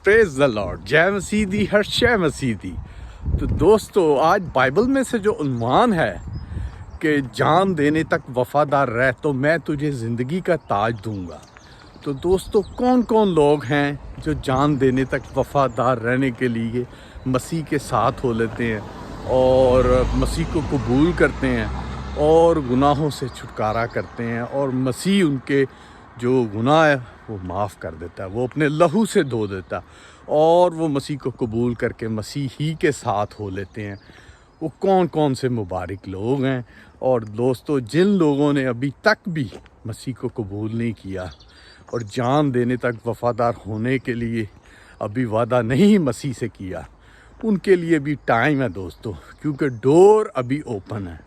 Praise the lord, जय मसीह दी, हर शय मसीह दी। तो दोस्तों, आज बाइबल में से जो उन्वान है कि जान देने तक वफादार रह तो मैं तुझे ज़िंदगी का ताज दूंगा। तो दोस्तों, कौन कौन लोग हैं जो जान देने तक वफादार रहने के लिए मसीह के साथ हो लेते हैं और मसीह को कबूल करते हैं और गुनाहों से छुटकारा करते हैं और मसीह उनके जो गुनाह है वो माफ़ कर देता है, वो अपने लहू से धो देता है और वो मसीह को कबूल करके मसीह ही के साथ हो लेते हैं। वो कौन कौन से मुबारक लोग हैं? और दोस्तों, जिन लोगों ने अभी तक भी मसीह को कबूल नहीं किया और जान देने तक वफ़ादार होने के लिए अभी वादा नहीं मसीह से किया, उनके लिए भी टाइम है दोस्तों, क्योंकि डोर अभी ओपन है।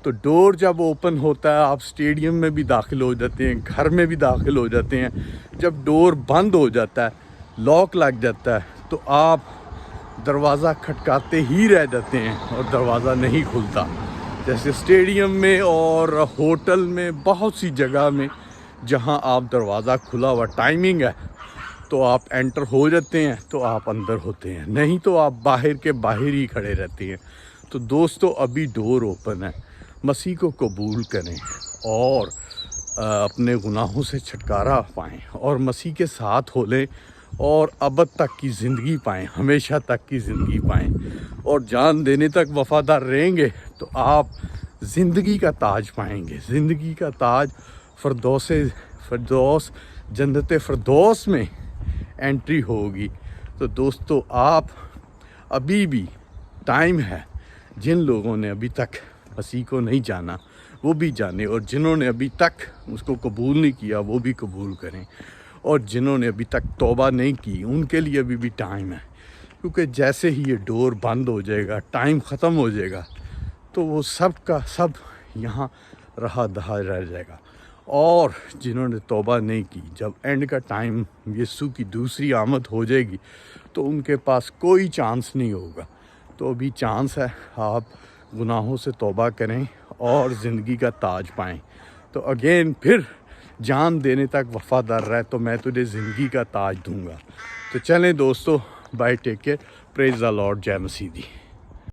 तो डोर जब ओपन होता है, आप स्टेडियम में भी दाखिल हो जाते हैं, घर में भी दाखिल हो जाते हैं। जब डोर बंद हो जाता है, लॉक लग जाता है, तो आप दरवाज़ा खटकाते ही रह जाते हैं और दरवाज़ा नहीं खुलता। जैसे स्टेडियम में और होटल में, बहुत सी जगह में जहां आप दरवाज़ा खुला हुआ टाइमिंग है तो आप एंटर हो जाते हैं तो आप अंदर होते हैं, नहीं तो आप बाहर के बाहर ही खड़े रहते हैं। तो दोस्तों, अभी डोर ओपन है, मसीह को कबूल करें और अपने गुनाहों से छुटकारा पाएँ और मसीह के साथ हो लें और अबद तक की ज़िंदगी पाएँ, हमेशा तक की ज़िंदगी पाएँ और जान देने तक वफ़ादार रहेंगे तो आप ज़िंदगी का ताज पाएंगे। ज़िंदगी का ताज फ़िरदौस जन्नत फ़िरदौस में एंट्री होगी। तो दोस्तों, आप अभी भी टाइम है, जिन लोगों ने अभी तक मसीह को नहीं जाना वो भी जाने और जिन्होंने अभी तक उसको कबूल नहीं किया वो भी कबूल करें और जिन्होंने अभी तक तौबा नहीं की उनके लिए अभी भी टाइम है, क्योंकि जैसे ही ये डोर बंद हो जाएगा, टाइम ख़त्म हो जाएगा, तो वो सब का सब यहाँ रहा दहा रह जाएगा। और जिन्होंने तौबा नहीं की, जब एंड का टाइम यीशु की दूसरी आमद हो जाएगी तो उनके पास कोई चांस नहीं होगा। तो अभी चांस है, आप गुनाहों से तौबा करें और ज़िंदगी का ताज पाएँ। तो अगेन फिर जान देने तक वफ़ादार रह तो मैं तुझे ज़िंदगी का ताज दूंगा। तो चलें दोस्तों, bye, take care, praise the lord, जय मसीह दी।